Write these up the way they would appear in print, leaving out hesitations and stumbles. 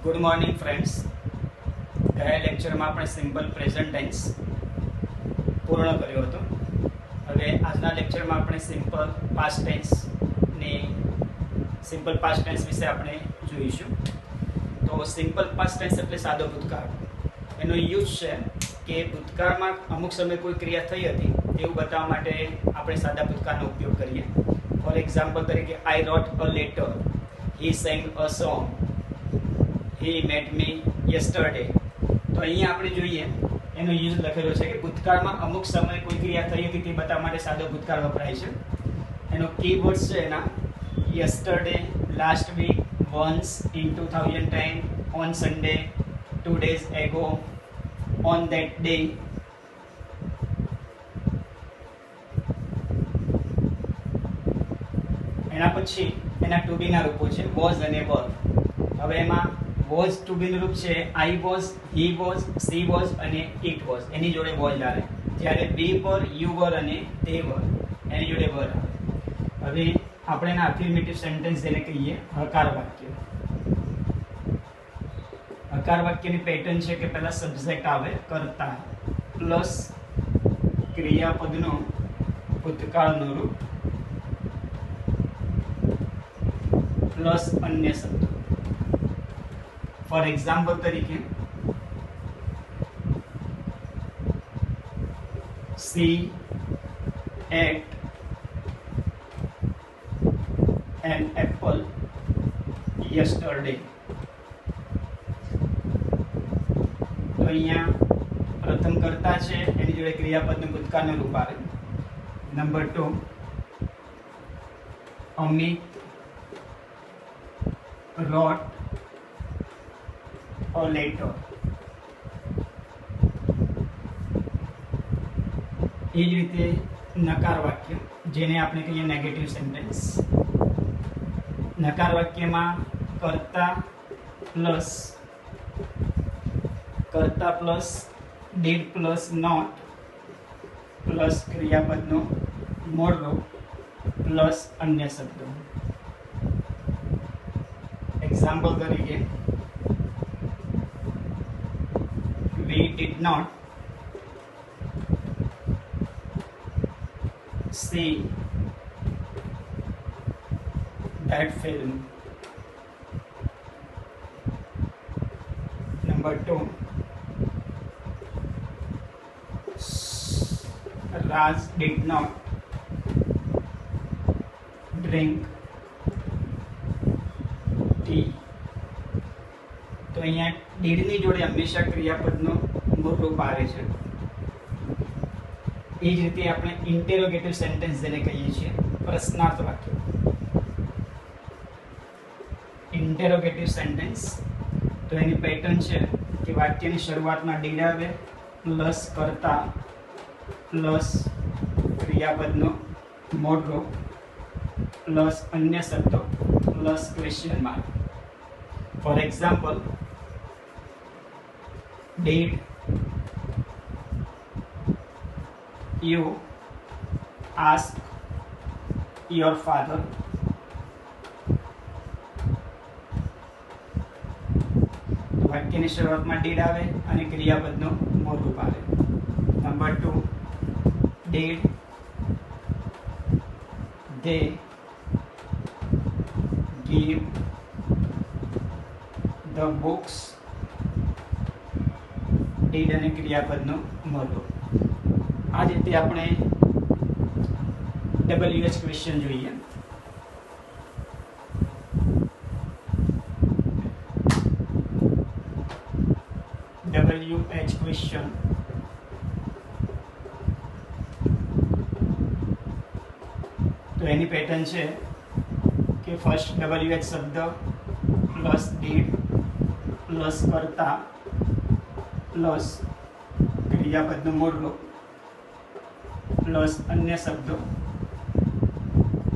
Good morning friends. ગયા લેક્ચરમાં આપણે સિમ્પલ પ્રેઝન્ટ ટેન્સ પૂર્ણ કર્યો હતો. હવે આજના લેક્ચરમાં આપણે સિમ્પલ પાસ્ટ ટેન્સ વિશે આપણે જોઈશું. તો સિમ્પલ પાસ્ટ ટેન્સ એટલે સાદો ભૂતકાળ. એનો યુઝ છે કે ભૂતકાળમાં અમુક સમય કોઈ ક્રિયા થઈ હતી એવું બતાવવા માટે આપણે સાદા ભૂતકાળનો ઉપયોગ કરીએ. ફોર એક્ઝામ્પલ તરીકે I wrote a letter, he sang a song, he met me yesterday. તો અહીંયા આપણે જોઈએ એનો યુઝ લખેલો છે કે ભૂતકાળમાં અમુક સમયે કોઈ ક્રિયા થઈ હતી તે બતાવવા માટે સાદો ભૂતકાળ વપરાય છે. એનો કીવર્ડ્સ છે એના yesterday, last week, once, in 2010, on Sunday, 2 days ago, on that day. એના પછી એના ટુ બી ના રૂપો છે was અને were. હવે એમાં was ટુ બી નું રૂપ છે I was, he was, she was અને it was. એની જોડે was આવે. જ્યારે we were, you were અને they were એની જોડે were આવે. હવે આપણે એના અફર્મેટિવ સેન્ટેન્સ જેને કહીએ હકાર વાક્ય. હકાર વાક્યની પેટર્ન છે કે પહેલા સબ્જેક્ટ આવે કર્તા પ્લસ ક્રિયાપદનું ભૂતકાળનું રૂપ પ્લસ અન્ય શબ્દો. ફોર એક્ઝામ્પલ તરીકે she ate an apple yesterday. તો અહીંયા પ્રથમ કર્તા છે એની જોડે ક્રિયાપદનું ભૂતકાળનું રૂપ આવે. Number 2, Amit wrote a letter. એ જ રીતે નકાર વાક્ય જેને આપણે કહીએ નેગેટિવ સેન્ટેન્સ. નકાર વાક્યમાં કર્તા plus did plus not plus ક્રિયાપદનો મૂળ રૂપ પ્લસ અન્ય શબ્દો. એક્ઝામ્પલ તરીકે we did not see that film. Number 2, Raj did not drink tea. તો અહીંયા ડીડની જોડે હંમેશા ક્રિયાપદનો મૂળ રૂપ આવે છે. એ જ રીતે આપણે ઇન્ટેરોગેટિવ સેન્ટેન્સ જેને કહીએ છીએ પ્રશ્નાર્થ વાક્ય. ઇન્ટેરોગેટિવ સેન્ટેન્સ તો એની પેટર્ન છે કે વાક્યની શરૂઆતમાં ડીડ આવે પ્લસ કર્તા પ્લસ ક્રિયાપદનો મૂળ રૂપ પ્લસ અન્ય શબ્દો plus question mark. For example did you ask your father? વાક્યની શરૂઆતમાં did આવે અને ક્રિયાપદનો મૂળ રૂપ આવે. Number 2, did they give the books? Did અને ક્રિયાપદનો મૂળ રૂપ. આ જ રીતે આપણે WH ક્વેશ્ચન જોઈએ. WH ક્વેશ્ચન તો એની પેટર્ન છે કે ફર્સ્ટ WH શબ્દ પ્લસ ડીડ પ્લસ કર્તા પ્લસ ક્રિયાપદનું મૂળ રૂપ પ્લસ અન્ય શબ્દો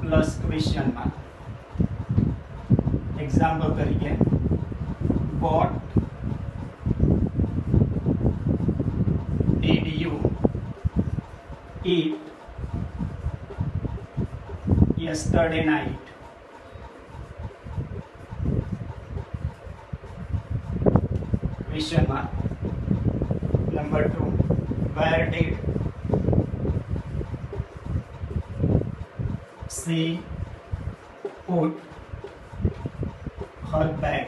પ્લસ ક્વેશ્ચન માર્ક. એક્ઝામ્પલ તરીકે what did you it yesterday night. Question mark. Number 2, where did she put her bag?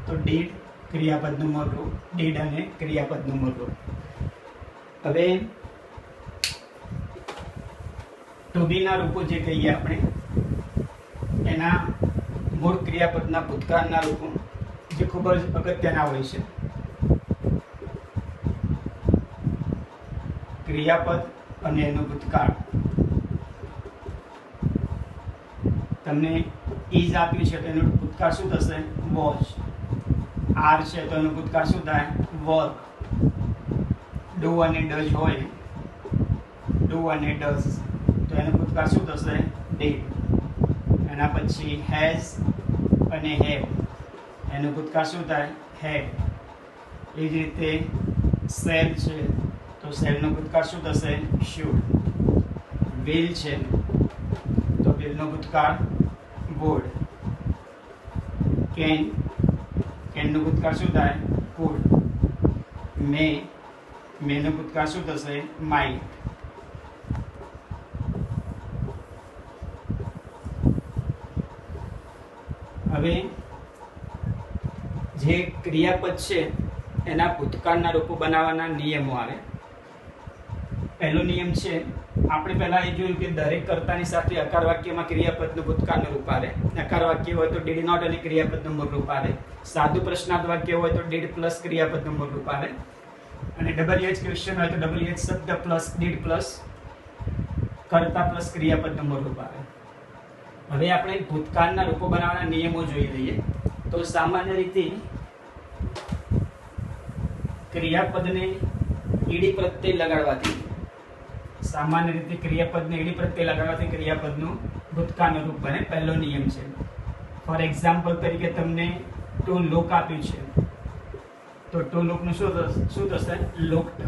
તો did ક્રિયાપદનું મૂળ રૂપ, did અને ક્રિયાપદનું મૂળ રૂપ. હવે ટુ બી ના રૂપો જે કહીએ આપણે એના મૂળ ક્રિયાપદના ભૂતકાળના રૂપો જે ખૂબ જ અગત્યના હોય છે. ક્રિયાપદ અને એનું ભૂતકાળ. તમને ઇઝ આપ્યું છે તો એનું ભૂતકાળ શું થશે? વોઝ. આર છે તો એનું ભૂતકાળ શું થાય? વર્ક. ડુ અને ડઝ હોય, ડુ અને ડઝ, તો એનું ભૂતકાળ શું થશે? ડીડ. એના પછી હેઝ અને હેવ, એનું ભૂતકાળ શું થાય? હેડ. એ જ રીતે સેલ છે તો સેલનું ભૂતકાળ શું થશે? શુડ. વિલ છે તો વિલનો ભૂતકાળ would. કેન, કેનનું ભૂતકાળ શું થાય? could. મે, મેનું ભૂતકાળ શું થશે? might. હવે જે ક્રિયાપદ છે એના ભૂતકાળના રૂપો બનાવવાના નિયમો આવે. પહેલો નિયમ છે, આપણે પહેલા એ જોયું કે દરેક કર્તાની સાથે અકાર વાક્યમાં ક્રિયાપદનું ભૂતકાળનું રૂપ આવે. નકાર વાક્ય હોય તો ડીડ નોટ અને ક્રિયાપદનું મૂળ રૂપ આવે. સાદું પ્રશ્નાર્થ વાક્ય હોય તો ડીડ પ્લસ ક્રિયાપદનું મૂળ રૂપ આવે. અને WH ક્વેશ્ચન હોય તો WH શબ્દ પ્લસ ડીડ પ્લસ કર્તા પ્લસ ક્રિયાપદનું મૂળ રૂપ આવે. હવે આપણે ભૂતકાળના રૂપો બનાવવાના નિયમો જોઈ લઈએ. તો સામાન્ય રીતે ક્રિયાપદને ઈડી પ્રત્યય લગાડવાથી, સામાન્ય રીતે ક્રિયાપદને ઈડી પ્રત્યય લગાડવાથી ક્રિયાપદનું ભૂતકાળનું રૂપ બને. પહેલો નિયમ છે. ફોર એક્ઝામ્પલ તરીકે તમને ટુ લુક આપ્યું છે તો ટુ લુકનું શું થશે? લુક્ડ.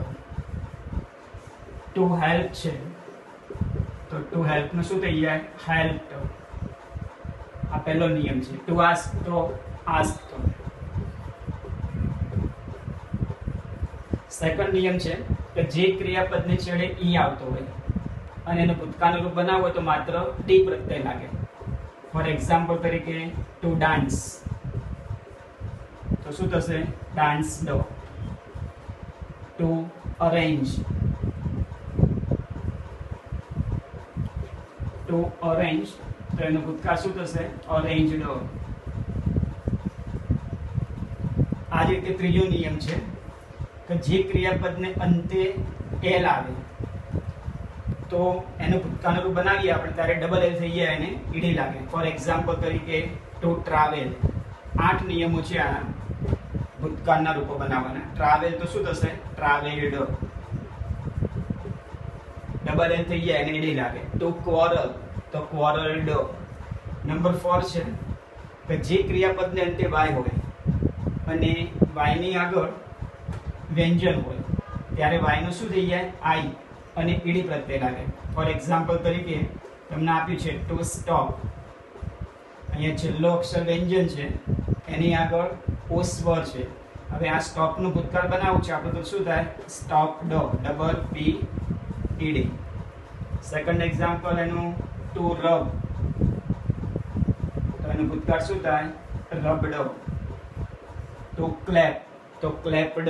ટુ હેલ્પ છે તો ટુ હેલ્પનું શું થઈ જાય? હેલ્પ્ડ. આ પહેલો નિયમ છે. ટુ આસ્ક તો આસ્ક્ડ. સેકન્ડ નિયમ છે કે જે ક્રિયાપદને છેડે ઈ આવતો હોય અને એનું ભૂતકાળનું રૂપ બનાવવું હોય તો માત્ર ડી પ્રત્યય લાગે. ફોર એક્ઝામ્પલ તરીકે ટુ ડાન્સ તો શું થશે? ડાન્સ ડો. ટુ અરેન્જ, ટુ અરેન્જ તો એનું ભૂતકાળ શું થશે? અરેન્જડ. આ જ રીતે ત્રીજો નિયમ છે કે જે ક્રિયાપદને અંતે એલ આવે તો એનું ભૂતકાળનું રૂપ બનાવીએ આપણે ત્યારે ડબલ એલ થઈ જાય અને ઈડી લાગે. ફોર એક્ઝામ્પલ તરીકે ટુ ટ્રાવેલ. 8 નિયમો છે આના ભૂતકાળના રૂપો બનાવવાના. ટ્રાવેલ તો શું થશે? ટ્રાવેલ્ડ. ડબલ એલ થઈ જાય અને ઈડી લાગે. ટુ ક્વોરલ તો ક્વોરલ્ડ. નંબર 4 છે કે જે ક્રિયાપદને અંતે વાય હોય અને વાયની આગળ વ્યંજન હોય ત્યારે વાયનું શું થઈ જાય? આઈ અને ઈડી પ્રત્યય લાગે. ફોર એક્ઝામ્પલ તરીકે તમને આપ્યું છે ટુ સ્ટોપ. અહીંયા છેલ્લો અક્ષર વ્યંજન છે, એની આગળ ઓ સ્વર છે. હવે આ સ્ટોપનું ભૂતકાળ બનાવવું છે આપણે તો શું થાય? Stopped. Double P ED. Second example એનું ટુ રબ તો એનું ભૂતકાળ શું થાય? રબડ. ટુ ક્લેપ તો ક્લેપડ.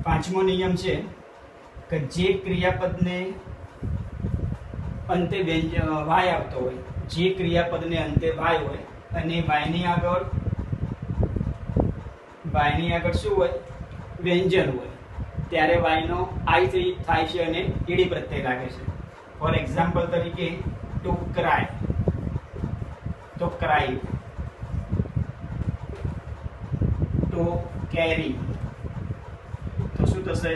પાંચમો નિયમ છે કે જે ક્રિયાપદને અંતે વાય આવતો હોય, જે ક્રિયાપદને અંતે વાય હોય અને વાયની આગળ શું હોય? વ્યંજન હોય ત્યારે વાયનો આઈ થાય છે અને ઈડી પ્રત્યય લાગે છે. ફોર એક્ઝામ્પલ તરીકે ટુ ક્રાય તો ક્રાઇડ. ટુ કેરી તો શું થશે?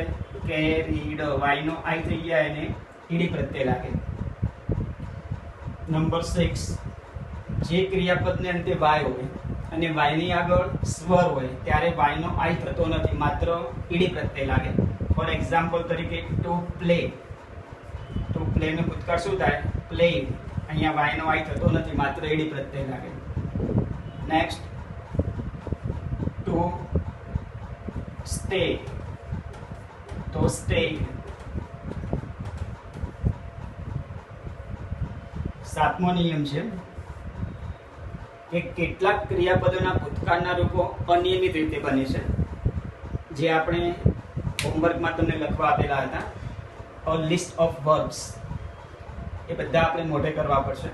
કેરીડ. વાયનો આઈ થઈ જાય અને ઈડી પ્રત્યય લાગે. નંબર 6 જે ક્રિયાપદને અંતે વાય હોય અને વાયની આગળ સ્વર હોય ત્યારે વાયનો આઈ થતો નથી, માત્ર ઈડી પ્રત્યય લાગે. ફોર એક્ઝામ્પલ તરીકે ટુ પ્લે. ટુ પ્લેનું ભૂતકાળ શું થાય? પ્લેડ. અહીંયા વાયનો આઈ થતો નથી, માત્ર ઈડી પ્રત્યય લાગે. નેક્સ્ટ ટુ સ્ટે, તો સ્ટેડ. સાતમો નિયમ છે કે કેટલાક ક્રિયાપદોના ભૂતકાળના રૂપો અનિયમિત રીતે બને છે, જે આપણે હોમવર્કમાં તમને લખવા આપેલા હતા. અ લિસ્ટ ઓફ વર્બ્સ, એ બધા આપણે મોઢે કરવા પડશે.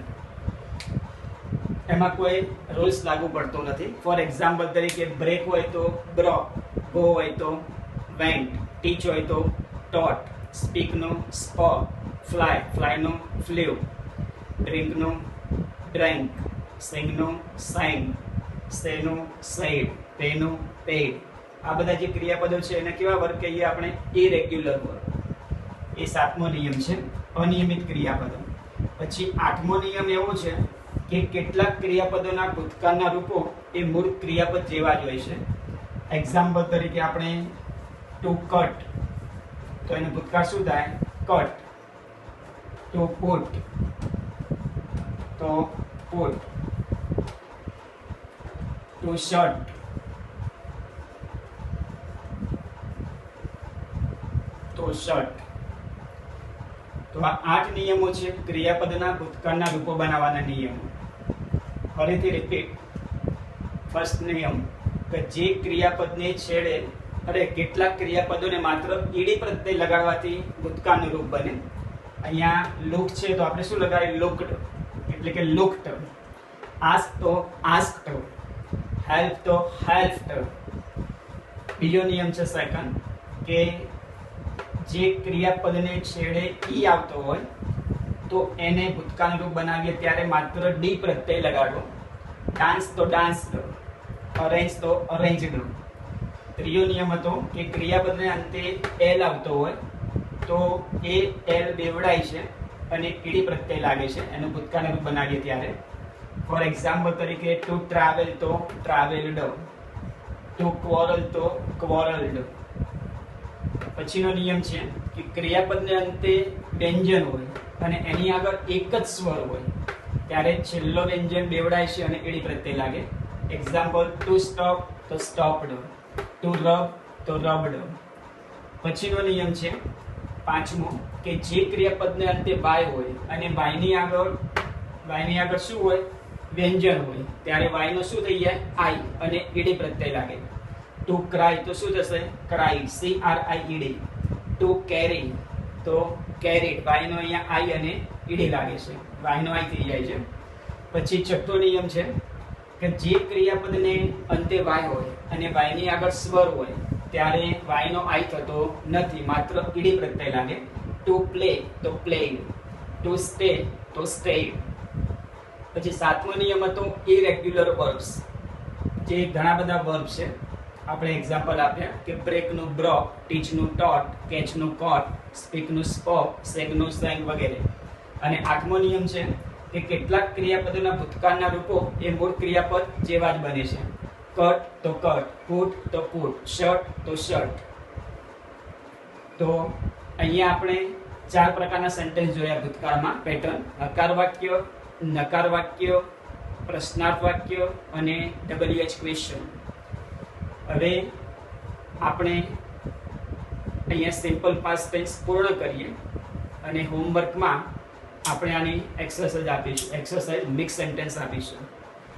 એમાં કોઈ રૂલ્સ લાગુ પડતો નથી. ફોર એક્ઝામ્પલ તરીકે બ્રેક હોય તો બ્રોક, ગો હોય તો વેન્ટ, ટીચ હોય તો ટોટ, સ્પીકનો સ્પોક, ફ્લાયનો ફ્લ્યુ, ડ્રિંકનો ડ્રેન્ક, સિંગનો સાઇંગ, સેનો સેડ, પેનો પેડ. આ બધા જે ક્રિયાપદો છે એને કેવા વર્ગ કહીએ આપણે? ઇરેગ્યુલર વર્ગ. એ સાતમો નિયમ છે, અનિયમિત ક્રિયાપદો. પછી આઠમો નિયમ એવો છે કે કેટલાક ક્રિયાપદોના ભૂતકાળના રૂપો એ મૂળ ક્રિયાપદ જેવા જ હોય છે. એક્ઝામ્પલ તરીકે આપણે ટુ કટ, તો એનું ભૂતકાળ શું થાય? કટ. ટુ પુટ, તો પુટ. ટુ શટ, તો શટ. તો આ 8 નિયમો છે ક્રિયાપદના ભૂતકાળના રૂપો બનાવવાના નિયમો. ફરીથી રિપીટ. ફર્સ્ટ નિયમ કે જે ક્રિયાપદને છેડે કેટલાક ક્રિયાપદોને માત્ર ઈડી પ્રત્યે લગાડવાથી ભૂતકાળનું રૂપ બને. અહીંયા લુક છે તો આપણે શું લગાવીએ? લુકડ, એટલે કે લુકડ. આસ્ક તો આસ્કડ, હેલ્પ તો હેલ્પ્ડ. બીજો નિયમ છે સેકન્ડ કે જે ક્રિયાપદને છેડે ઈ આવતો હોય તો એને ભૂતકાળનું રૂપ બનાવીએ ત્યારે માત્ર ડી પ્રત્યય લગાડો. ડાન્સ તો ડાન્સ્ડ, અરેન્જ તો અરેન્જડ. ત્રીજો નિયમ હતો કે ક્રિયાપદને અંતે એલ આવતો હોય તો એ એલ બેવડાય છે અને ઈડી પ્રત્યય લાગે છે, એનું ભૂતકાળનું રૂપ બનાવીએ ત્યારે. ફોર એક્ઝામ્પલ તરીકે ટુ ટ્રાવેલ તો ટ્રાવેલ્ડ, ટુ ક્વોરલ તો ક્વોરલ્ડ. પછીનો નિયમ છે કે ક્રિયાપદને અંતે વ્યંજન હોય અને એની આગળ એક જ સ્વર હોય ત્યારે છેલ્લો વ્યંજન બેવડાય છે અને ઈડી પ્રત્યય લાગે. એક્ઝામ્પલ ટુ સ્ટોપ તો સ્ટોપ્ડ, ટુ રબ તો રબ્ડ. પછીનો નિયમ છે પાંચમો કે જે ક્રિયાપદને અંતે વાય હોય અને વાયની આગળ શું હોય? વ્યંજન હોય ત્યારે વાયનો શું થઈ જાય? આઈ અને ઈડી પ્રત્યય લાગે. ટુ ક્રાય તો શું થશે? Cried, CRIED. ટુ કેરી તો કેરીડ, વાયનો અહીંયા આઈ અને ઈડી લાગે છે, વાયનો આઈ થઈ જાય છે. પછી છઠ્ઠો નિયમ છે કે જે ક્રિયાપદને અંતે વાય હોય અને વાયની આગળ સ્વર હોય ત્યારે વાયનો આઈ થતો નથી, માત્ર ઈડી પ્રત્યય લાગે. ટુ પ્લે તો પ્લેડ, ટુ સ્ટે તો સ્ટેડ. પછી સાતમો નિયમ હતો ઇરેગ્યુલર વર્બ્સ. જે ઘણા બધા વર્બ છે, આપણે એક્ઝામ્પલ આપ્યા કે બ્રેકનું બ્રોક, ટીચનું ટોટ, કેચનું કોટ, સ્પીકનું સ્પોક, સેગનું સેંગ વગેરે. અને આઠમો નિયમ છે કે કેટલાક ક્રિયાપદોના ભૂતકાળના રૂપો એ મૂળ ક્રિયાપદ જેવા જ બને છે. કટ તો કટ, પુટ તો પુટ, શર્ટ તો શર્ટ. તો અહીંયા આપણે 4 પ્રકારના સેન્ટેન્સ જોયા ભૂતકાળમાં પેટર્ન: હકાર વાક્ય, નકાર વાક્ય, પ્રશ્નાર્થ વાક્ય અને WH ક્વેશ્ચન. હવે આપણે અહીંયા સિમ્પલ પાસ્ટ ટેન્સ પૂર્ણ કરીએ અને હોમવર્કમાં આપણે આની એક્સરસાઇઝ આપીશું, એક્સરસાઇઝ મિક્સ સેન્ટેન્સ આપીશું.